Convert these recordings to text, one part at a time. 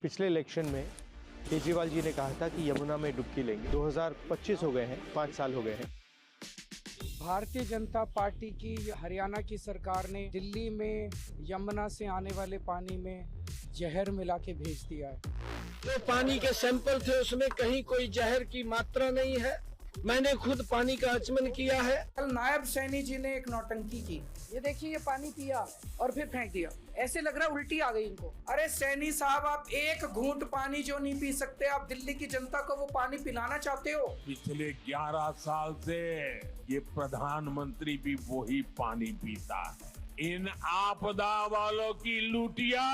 पिछले इलेक्शन में केजरीवाल जी ने कहा था कि यमुना में डुबकी लेंगे। 2025 हो गए हैं, 5 साल हो गए हैं। भारतीय जनता पार्टी की हरियाणा की सरकार ने दिल्ली में यमुना से आने वाले पानी में जहर मिला के भेज दिया है। जो पानी के सैंपल थे उसमें कहीं कोई जहर की मात्रा नहीं है। मैंने खुद पानी का आचमन किया है। कल नायब सैनी जी ने एक नौटंकी की। ये देखिए, ये पानी पिया और फिर फेंक दिया। ऐसे लग रहा उल्टी आ गई इनको। अरे सैनी साहब, आप एक घूंट पानी जो नहीं पी सकते, आप दिल्ली की जनता को वो पानी पिलाना चाहते हो? पिछले 11 साल से ये प्रधानमंत्री भी वही पानी पीता है। इन आपदा वालों की लुटिया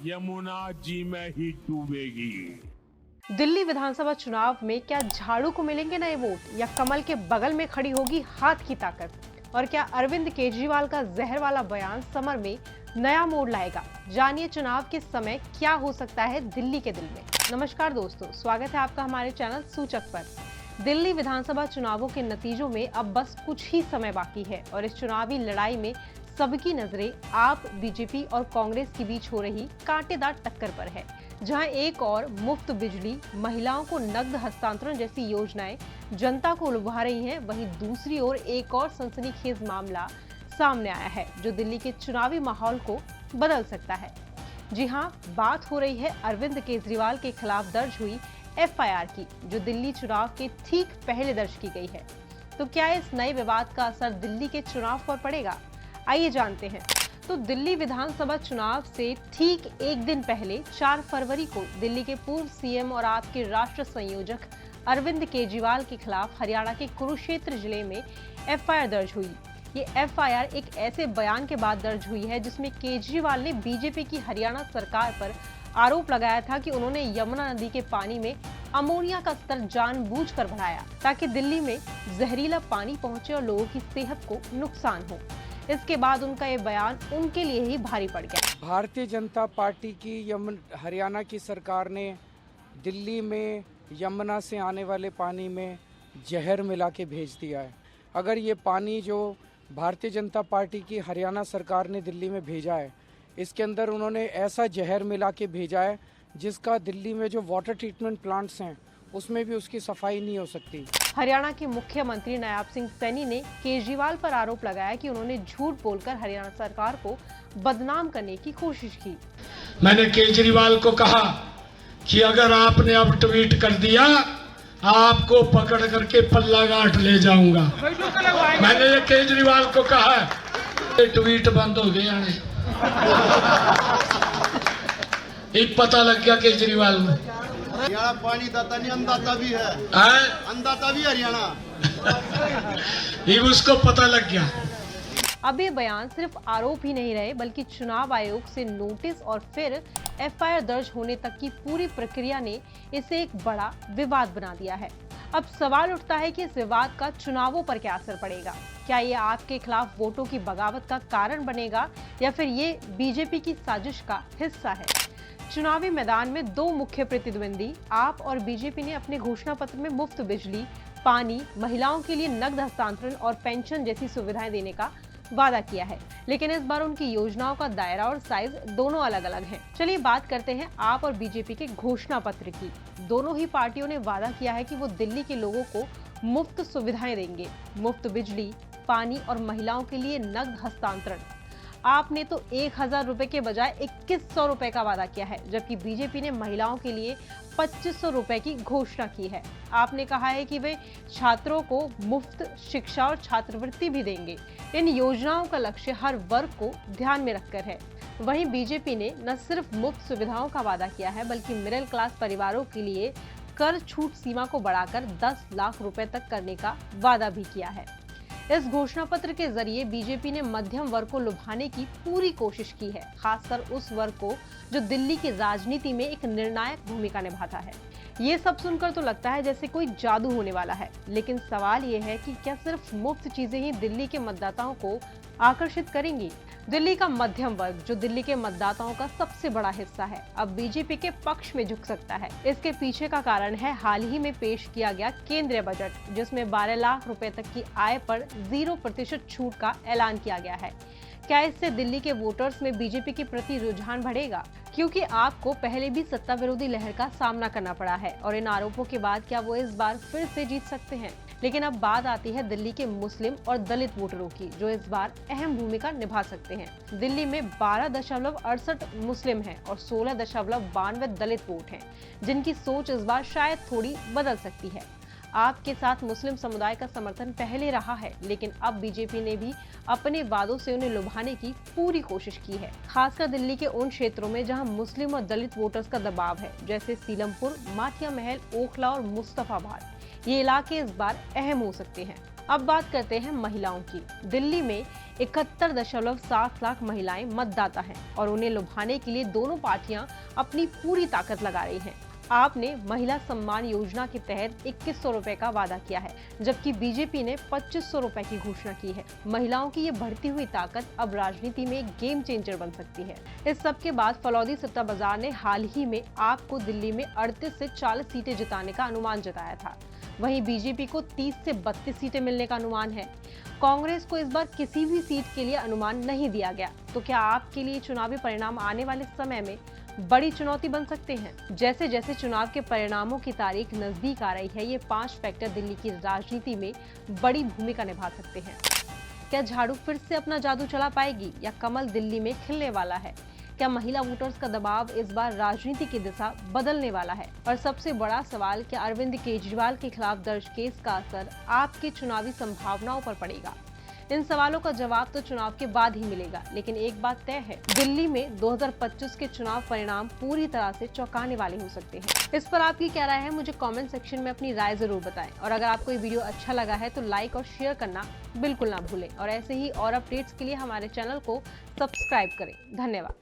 यमुना जी में ही डूबेगी। दिल्ली विधानसभा चुनाव में क्या झाड़ू को मिलेंगे नए वोट या कमल के बगल में खड़ी होगी हाथ की ताकत? और क्या अरविंद केजरीवाल का जहर वाला बयान समर में नया मोड़ लाएगा? जानिए चुनाव के समय क्या हो सकता है दिल्ली के दिल में। नमस्कार दोस्तों, स्वागत है आपका हमारे चैनल सूचक पर। दिल्ली विधानसभा चुनावों के नतीजों में अब बस कुछ ही समय बाकी है और इस चुनावी लड़ाई में सबकी नजरें आप, बीजेपी और कांग्रेस के बीच हो रही कांटेदार टक्कर पर है, जहां एक और मुफ्त बिजली, महिलाओं को नकद हस्तांतरण जैसी योजनाएं जनता को लुभा रही हैं, वहीं दूसरी ओर एक और सनसनीखेज मामला सामने आया है जो दिल्ली के चुनावी माहौल को बदल सकता है। जी हां, बात हो रही है अरविंद केजरीवाल के खिलाफ दर्ज हुई एफआईआर की, जो दिल्ली चुनाव के ठीक पहले दर्ज की गई है। तो क्या इस नए विवाद का असर दिल्ली के चुनाव पर पड़ेगा? आइए जानते हैं। तो दिल्ली विधानसभा चुनाव से ठीक एक दिन पहले 4 फरवरी को दिल्ली के पूर्व सीएम और आप के राष्ट्र संयोजक अरविंद केजरीवाल के खिलाफ हरियाणा के कुरुक्षेत्र जिले में एफआईआर दर्ज हुई। ये एफआईआर एक ऐसे बयान के बाद दर्ज हुई है जिसमें केजरीवाल ने बीजेपी की हरियाणा सरकार पर आरोप लगाया था कि उन्होंने यमुना नदी के पानी में अमोनिया का स्तर जानबूझकर बढ़ाया ताकि दिल्ली में जहरीला पानी पहुंचे और लोगों की सेहत को नुकसान हो। इसके बाद उनका ये बयान उनके लिए ही भारी पड़ गया। भारतीय जनता पार्टी की हरियाणा की सरकार ने दिल्ली में यमुना से आने वाले पानी में जहर मिला के भेज दिया है। अगर ये पानी जो भारतीय जनता पार्टी की हरियाणा सरकार ने दिल्ली में भेजा है, इसके अंदर उन्होंने ऐसा जहर मिला के भेजा है जिसका दिल्ली में जो वाटर ट्रीटमेंट प्लांट्स हैं उसमें भी उसकी सफाई नहीं हो सकती। हरियाणा के मुख्यमंत्री नायब सिंह सैनी ने केजरीवाल पर आरोप लगाया कि उन्होंने झूठ बोलकर हरियाणा सरकार को बदनाम करने की कोशिश की। मैंने केजरीवाल को कहा कि अगर आपने अब ट्वीट कर दिया, आपको पकड़ करके पल्ला गांठ ले जाऊंगा। मैंने ये केजरीवाल को कहा, ये ट्वीट बंद हो गया है। ये पता लग गया केजरीवाल में। हरियाणा पानी दाता नहीं, अन्नदाता भी है। अन्नदाता भी हरियाणा। ये उसको पता लग गया। अब ये बयान सिर्फ आरोप ही नहीं रहे बल्कि चुनाव आयोग से नोटिस और फिर एफआईआर दर्ज होने तक की पूरी प्रक्रिया ने इसे एक बड़ा विवाद बना दिया है। अब सवाल उठता है कि इस विवाद का चुनावों पर क्या असर पड़ेगा? क्या ये आपके खिलाफ वोटों की बगावत का कारण बनेगा या फिर ये बीजेपी की साजिश का हिस्सा है? चुनावी मैदान में दो मुख्य प्रतिद्वंदी आप और बीजेपी ने अपने घोषणा पत्र में मुफ्त बिजली, पानी, महिलाओं के लिए नकद हस्तांतरण और पेंशन जैसी सुविधाएं देने का वादा किया है, लेकिन इस बार उनकी योजनाओं का दायरा और साइज दोनों अलग अलग हैं। चलिए बात करते हैं आप और बीजेपी के घोषणा पत्र की। दोनों ही पार्टियों ने वादा किया है कि वो दिल्ली के लोगों को मुफ्त सुविधाएं देंगे, मुफ्त बिजली, पानी और महिलाओं के लिए नकद हस्तांतरण। आपने तो 1000 रुपए के बजाय 2100 रुपए का वादा किया है, जबकि बीजेपी ने महिलाओं के लिए 2500 रुपए की घोषणा की है। आपने कहा है कि वे छात्रों को मुफ्त शिक्षा और छात्रवृत्ति भी देंगे। इन योजनाओं का लक्ष्य हर वर्ग को ध्यान में रखकर है। वहीं बीजेपी ने न सिर्फ मुफ्त सुविधाओं का वादा किया है बल्कि मिडिल क्लास परिवारों के लिए कर छूट सीमा को बढ़ाकर 10 लाख रुपए तक करने का वादा भी किया है। इस घोषणा पत्र के जरिए बीजेपी ने मध्यम वर्ग को लुभाने की पूरी कोशिश की है, खासकर उस वर्ग को जो दिल्ली की राजनीति में एक निर्णायक भूमिका निभाता है। ये सब सुनकर तो लगता है जैसे कोई जादू होने वाला है, लेकिन सवाल ये है कि क्या सिर्फ मुफ्त चीजें ही दिल्ली के मतदाताओं को आकर्षित करेंगी? दिल्ली का मध्यम वर्ग, जो दिल्ली के मतदाताओं का सबसे बड़ा हिस्सा है, अब बीजेपी के पक्ष में झुक सकता है। इसके पीछे का कारण है हाल ही में पेश किया गया केंद्रीय बजट, जिसमें 12 लाख रुपए तक की आय पर 0% छूट का ऐलान किया गया है। क्या इससे दिल्ली के वोटर्स में बीजेपी के प्रति रुझान बढ़ेगा? क्योंकि आपको पहले भी सत्ता विरोधी लहर का सामना करना पड़ा है और इन आरोपों के बाद क्या वो इस बार फिर से जीत सकते हैं। लेकिन अब बात आती है दिल्ली के मुस्लिम और दलित वोटरों की, जो इस बार अहम भूमिका निभा सकते हैं। दिल्ली में 12.68 मुस्लिम हैं और 16.92 दलित वोट हैं, जिनकी सोच इस बार शायद थोड़ी बदल सकती है। आपके साथ मुस्लिम समुदाय का समर्थन पहले रहा है, लेकिन अब बीजेपी ने भी अपने वादों से उन्हें लुभाने की पूरी कोशिश की है, खासकर दिल्ली के उन क्षेत्रों में जहां मुस्लिम और दलित वोटर्स का दबाव है, जैसे सीलमपुर, माठिया महल, ओखला और मुस्तफाबाद। ये इलाके इस बार अहम हो सकते हैं। अब बात करते हैं महिलाओं की। दिल्ली में 71.7 लाख महिलाएं मतदाता हैं और उन्हें लुभाने के लिए दोनों पार्टियां अपनी पूरी ताकत लगा रही हैं। आपने महिला सम्मान योजना के तहत 2100 रुपए का वादा किया है, जबकि बीजेपी ने 2500 रुपए की घोषणा की है। महिलाओं की ये बढ़ती हुई ताकत अब राजनीति में एक गेम चेंजर बन सकती है। इस सब के बाद फलौदी सट्टा बाजार ने हाल ही में आपको दिल्ली में 38 से 40 सीटें जिताने का अनुमान जताया था। वहीं बीजेपी को 30 से 32 सीटें मिलने का अनुमान है। कांग्रेस को इस बार किसी भी सीट के लिए अनुमान नहीं दिया गया। तो क्या आपके लिए चुनावी परिणाम आने वाले समय में बड़ी चुनौती बन सकते हैं? जैसे जैसे चुनाव के परिणामों की तारीख नजदीक आ रही है, ये 5 फैक्टर दिल्ली की राजनीति में बड़ी भूमिका निभा सकते हैं। क्या झाड़ू फिर से अपना जादू चला पाएगी या कमल दिल्ली में खिलने वाला है? क्या महिला वोटर्स का दबाव इस बार राजनीति की दिशा बदलने वाला है? और सबसे बड़ा सवाल, क्या अरविंद केजरीवाल के खिलाफ दर्ज केस का असर आपकी चुनावी संभावनाओं पर पड़ेगा? इन सवालों का जवाब तो चुनाव के बाद ही मिलेगा, लेकिन एक बात तय है, दिल्ली में 2025 के चुनाव परिणाम पूरी तरह से चौंकाने वाले हो सकते हैं। इस पर आपकी क्या राय है, मुझे कमेंट सेक्शन में अपनी राय जरूर बताएं। और अगर आपको ये वीडियो अच्छा लगा है तो लाइक और शेयर करना बिल्कुल ना भूलें और ऐसे ही और अपडेट्स के लिए हमारे चैनल को सब्सक्राइब करें। धन्यवाद।